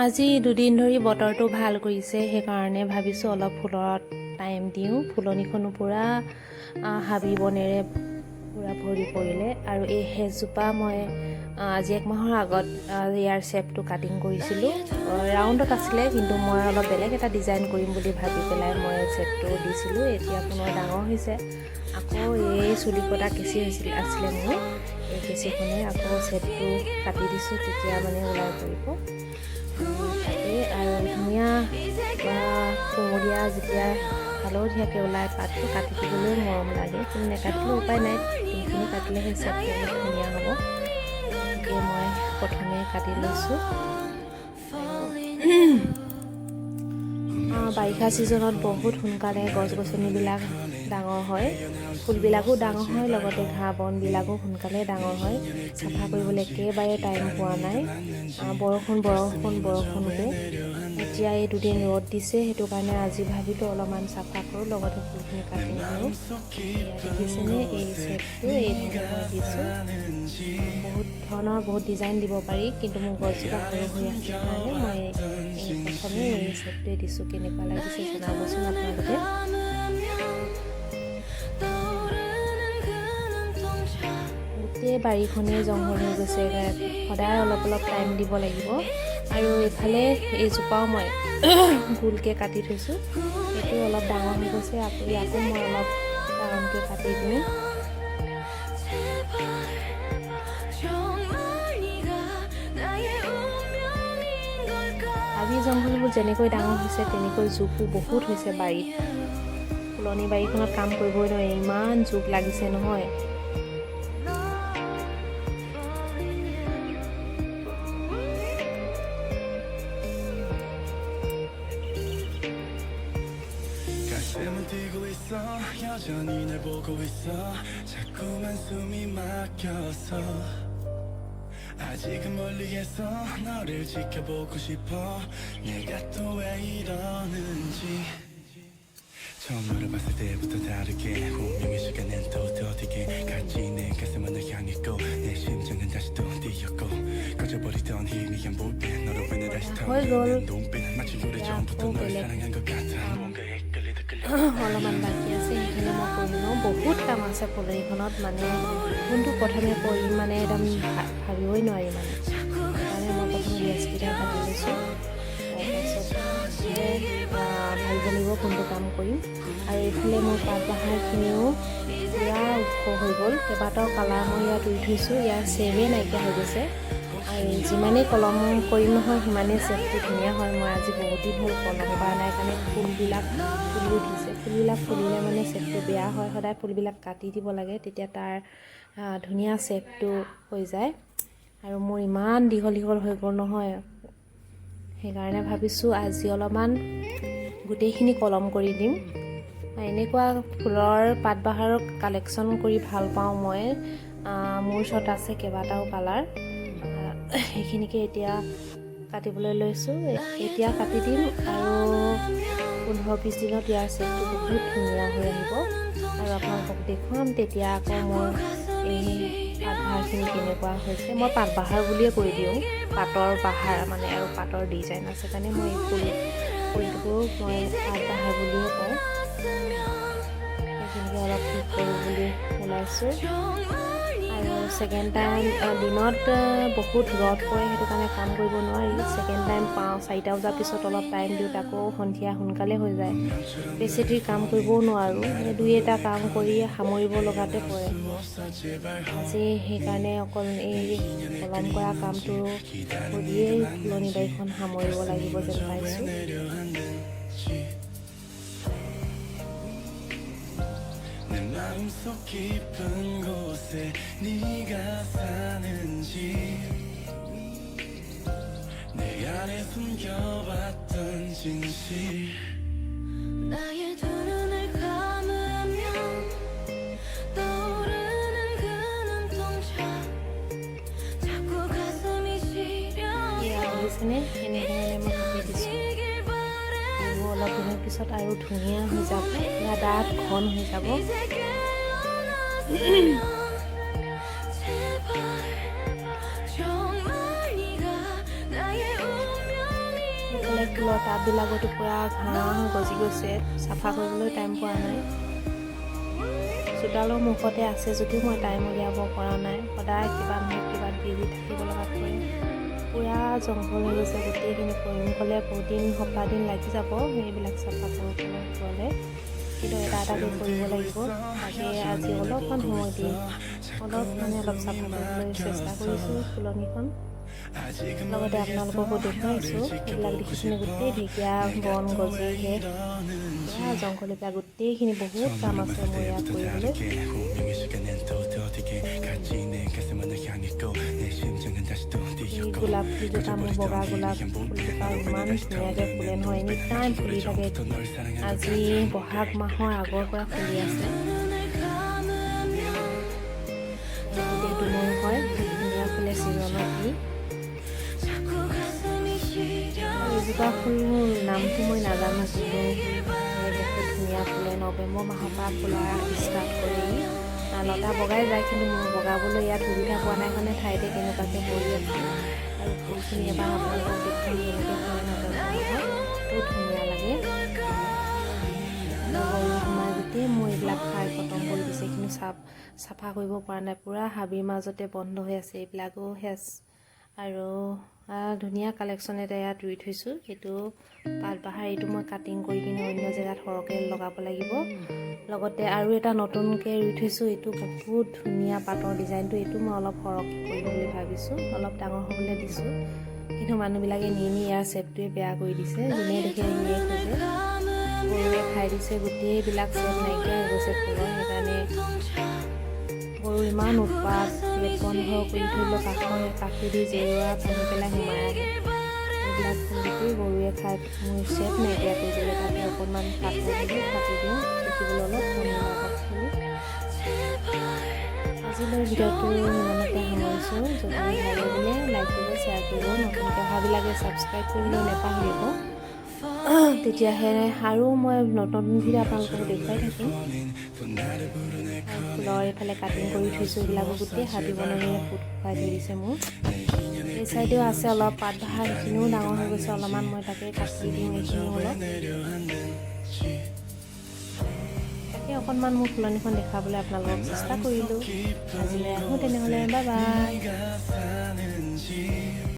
আজি দুদিন ধৰি বতৰটো ভাল কৰিছে, সেইকাৰণে ভাবিছোঁ অলপ ফুলত টাইম দিওঁ। ফুলনিখনো পূৰা হাবি বনেৰে পূৰা ভৰি পৰিলে। আৰু এই হেজজোপা মই আজি 1 মাহৰ আগত ইয়াৰ শ্বেপটো কাটিং কৰিছিলোঁ। ৰাউণ্ডত আছিলে, কিন্তু মই অলপ বেলেগ এটা ডিজাইন কৰিম বুলি ভাবি পেলাই মই শ্বেপটো দিছিলোঁ। এতিয়া পুনৰ ডাঙৰ হৈছে। আকৌ এই চুলি কটা কেঁচি আছিলে মোৰ, এই কেঁচিখনে আকৌ শ্বেপটো কাটি দিছোঁ, তেতিয়া মানে ওলাই পৰিব। কাটি আৰু ধুনীয়া কুমলীয়া যেতিয়া হালধীয়াকৈ ওলাই পাতটো কাটি দিবলৈ মৰম লাগে, কিন্তু নেকাটিলেও উপায় নাই। সেইখিনি কাটিলেহে শ্বেপটো অলপ ধুনীয়া হ'ব। গতিকে মই প্ৰথমে কাটি লৈছোঁ। বাৰিষা ছিজনত বহুত সোনকালে গছ গছনিবিলাক ডাঙৰ হয়, ফুলবিলাকো ডাঙৰ হয়, লগতে ঘাঁহ বনবিলাকো সোনকালে ডাঙৰ হয়। চাফা কৰিবলৈ একেবাৰে টাইম পোৱা নাই। বৰষুণকৈ এতিয়া এই দুদিন ৰ'দ দিছে, সেইটো কাৰণে আজি ভাবিলোঁ অলপমান চাফা কৰোঁ, লগতে ফুলখিনি কাটি কৰোঁ। এয়া দেখিছেনে, এই শ্বেপটো এইভাগে মই দিছোঁ। বহুত ধৰণৰ বহুত ডিজাইন দিব পাৰি, কিন্তু মোৰ গছজোপা সৰু হৈ আছে কাৰণে মই প্ৰথমে এই শ্বেপটোৱে দিছোঁ। কেনেকুৱা লাগিছে জনাবচোন আপোনালোকে। গোটেই বাৰীখনেই জংঘল হৈ গৈছে, সদায় অলপ অলপ টাইম দিব লাগিব। আৰু এইফালে এইজোপাও মই গোলকৈ কাটি থৈছোঁ, সেইটো অলপ ডাঙৰ হৈ গৈছে। আকৌ মই অলপ ডাঙৰকৈ কাটি দিওঁ। হাবি জংঘলবোৰ যেনেকৈ ডাঙৰ হৈছে, তেনেকৈ জোকো বহুত হৈছে বাৰীত। ফুলনি বাৰীখনত কাম কৰিবই নোৱাৰি, ইমান জোক লাগিছে নহয়। 여전히 날 보고 있어. 자꾸만 숨이 막혀서 아직은 멀리에서 너를 지켜보고 싶어. 내가 또 왜 이러는지. 처음 너를 봤을 때부터 다르게 운명의 시간은 또 더디게 같이 내 가슴은 널 향했고 내 심장은 다시 또 뛰었고 꺼져버리던 희미한 불빛 너로 인해 다시 타오르는 눈빛 마치 오래전부터 널 사랑한 것 같아. 뭔가에 끌리다 끌려. অলপমান বাকী আছে, সেইখিনি মই কৰি লওঁ। বহুত কাম আছে ফুলনিখনত, মানে কোনটো প্ৰথমে কৰিম মানে একদম ভাবিবই নোৱাৰি মানে। সেইকাৰণে মই প্ৰথমে গেছকেইটা কাটি লৈছোঁ, তাৰপাছত ভাবিব লাগিব কোনটো কাম কৰিম। আৰু এইফালে মোৰ পাতবাহাৰখিনিও পূৰা ওখ হৈ গ'ল। কেইবাটাও কালাৰ মই ইয়াত ৰুই থৈছোঁ, ইয়াৰ চেভেই নাইকিয়া হৈ গৈছে। আৰু যিমানেই কলম কৰিম নহয়, সিমানেই শ্বেপটো ধুনীয়া হয়। মই আজি বহুত দিন হ'ল কলম কৰা নাই কাৰণে ফুলবিলাক ফুলি উঠিছে। ফুলবিলাক ফুলিলে মানে শ্বেপটো বেয়া হয়, সদায় ফুলবিলাক কাটি দিব লাগে, তেতিয়া তাৰ ধুনীয়া শ্বেপটো হৈ যায়। আৰু মোৰ ইমান দীঘল দীঘল হৈ গ'ল নহয়, সেইকাৰণে ভাবিছোঁ আজি অলপমান গোটেইখিনি কলম কৰি দিম। এনেকুৱা ফুলৰ পাতবাহাৰৰ কালেকশ্যন কৰি ভাল পাওঁ মই। মোৰ ওচৰত আছে কেইবাটাও কালাৰ, সেইখিনিকে এতিয়া কাটিবলৈ লৈছোঁ। এতিয়া কাটি দিম আৰু 15-20 দিনত ইয়াৰ শ্বেপটো বহুত ধুনীয়া হৈ আহিব আৰু আপোনালোকক দেখুৱাম। তেতিয়া আকৌ মোৰ এই পাতবাহাৰখিনি কেনেকুৱা হৈছে, মই পাতবাহাৰ বুলিয়ে কৈ দিওঁ। পাতৰ বাহাৰ মানে, আৰু পাতৰ ডিজাইন আছে কাৰণে মই এই ফুলটোকো মই পাতবাহাৰ বুলিয়ে কওঁ। সেইখিনিকে অলপ ঠিক কৰোঁ বুলি ওলাইছোঁ। আৰু ছেকেণ্ড টাইম দিনত বহুত ৰ'দ পৰে, সেইটো কাৰণে কাম কৰিব নোৱাৰি। ছেকেণ্ড টাইম পাওঁ 4টা বজাৰ পিছত অলপ টাইম দিওঁ, আকৌ সন্ধিয়া সোনকালে হৈ যায়। বেছি দেৰি কাম কৰিবও নোৱাৰোঁ, এই 2-এটা কাম কৰি সামৰিব লগাতে পৰে। আজি সেইকাৰণে অকল এই কলম কৰা কামটো কৰিয়েই ফুলনি বাৰীখন সামৰিব লাগিব যেন পাইছোঁ। 마음속 깊은 곳에 네가 사는지 내 안에 숨겨왔던 진실 나의 두 눈을 감으면 떠오르는 그 눈동자 자꾸 가슴이 시려 দেখিছেনে এনেধৰণে মই কাটি দিছোঁ। আৰু অলপ দিনৰ পিছত আৰু ধুনীয়া হৈ যাব, ডাঠ ঘন হৈ যাব। ফুলৰ টাববিলাকতো পূৰা ঘাঁহ গজি গৈছে, চাফা কৰিবলৈ টাইম পোৱা নাই। চোতালৰ মুখতে আছে যদিও মই টাইম উলিয়াব পৰা নাই, সদায় কিবা নহয় কিবা বিজি থাকিব লগাত পৰে। পূৰা জংঘল হৈ গৈছে, গোটেইখিনি কৰিম ক'লে বহুত দিন সপ্তাহ দিন লাগি যাব এইবিলাক চাফা কৰিবলৈ, কিন্তু এটা এটাকৈ কৰিব লাগিব। তাকে আজি অলপমান সময় দি অলপ চাফা কৰিবলৈ চেষ্টা কৰিছোঁ ফুলনিখন। লগতে আপোনালোককো দেখুৱাইছোঁ, এইবিলাক দেখিছেনে গোটেই ঢেকীয়া বন গজি শেষ, পূৰা জংঘল এতিয়া গোটেইখিনি বহুত কাম আছে মোৰ ইয়াত কৰিবলৈ। এই গোলাপ ফুলজোপা মোৰ বগা গোলাপ ফুলজোপা ইমান ধুনীয়াকৈ ফুলে নহয়, এনি টাইম ফুলি থাকে। আজি বহাগ মাহৰ আগৰ পৰা ফুলি আছে। দুমৈ হয়, ধুনীয়া ফুলে ছিজনত দি। এইজোপা ফুলৰ নামটো মই নাজানো, কিন্তু বহুত ধুনীয়া ফুলে। নৱেম্বৰ মাহৰ পৰা ফুলা ষ্টাৰ্ট কৰি লতা বগাই যায়, কিন্তু মোৰ বগাবলৈ ইয়াত সুবিধা পোৱা নাই কাৰণে ঠাইতে কেনেকুৱাকৈ পৰি আছে। আৰু ফুলখিনি এবাৰ আপোনালোকক দেখুৱাম, যেনেকৈ ফুলে নৱেম্বৰ বহুত ধুনীয়া লাগে। গৰু সোমাই গোটেই মোৰ এইবিলাক খাই খতম কৰি দিছে, কিন্তু চাফা কৰিব পৰা নাই, পূৰা হাবিৰ মাজতে বন্ধ হৈ আছে। এইবিলাকো হেচ আৰু ধুনীয়া কালেকশ্যন এটা ইয়াত ৰুই থৈছোঁ। সেইটো পাতবাহাৰ, এইটো মই কাটিং কৰি কিনে অন্য জেগাত সৰহকৈ লগাব লাগিব। লগতে আৰু এটা নতুনকৈ ৰুই থৈছোঁ, এইটো বহুত ধুনীয়া পাতৰ ডিজাইনটো। এইটো মই অলপ সৰহকৈ কৰিম বুলি ভাবিছোঁ, অলপ ডাঙৰ হ'বলৈ দিছোঁ, কিন্তু মানুহবিলাকে নি ইয়াৰ শ্বেপটোৱে বেয়া কৰি দিছে। যোনে দেখে সিয়ে খোজে, গৰুৱে খাই দিছে, গোটেইবিলাক শ্বেপ নাইকিয়া হৈ গৈছে ফুলৰ। সেইকাৰণে গৰু ইমান উৎপাত, গেট বন্ধ কৰি থৈ লওক, কাষেদি জেওৰা ভাঙি পেলাই সোমাই আহে। এইবিলাক ফুল গোটেই গৰুৱে খাই মোৰ শ্বেপ নাইকিয়া কৰি দিলে। তাতে অকণমান কাটি দিওঁ, দেখিবলৈ অলপ ধুনীয়া লাগক ফুল। আজিলৈ ভিডিঅ'টো ইমানতে সামৰিছোঁ। যদি ভাল লাগিলে লাইক কৰিব, শ্বেয়াৰ কৰিব, নতুনকৈ অহাবিলাকে ছাবস্ক্ৰাইব কৰিবলৈ নাপাহৰিব। তেতিয়াহে আৰু মই নতুন ভিডিঅ' আপোনালোকক দেখুৱাই থাকিম। ফুলৰ এইফালে কাটিং কৰি থৈছোঁ, এইবিলাকো গোটেই হাবি বননিৰে ফুট খুৱাই থৈ দিছে মোৰ। এই চাইডেও আছে অলপ পাতবাহাৰ, সেইখিনিও ডাঙৰ হৈ গৈছে অলপমান, মই তাকে কাটি দিওঁ এইখিনিও অলপ। তাকে অকণমান মোৰ ফুলনিখন দেখাবলৈ আপোনালোকক চেষ্টা কৰিলোঁ। আজিলৈ আহোঁ তেনেহ'লে, বাই বাই।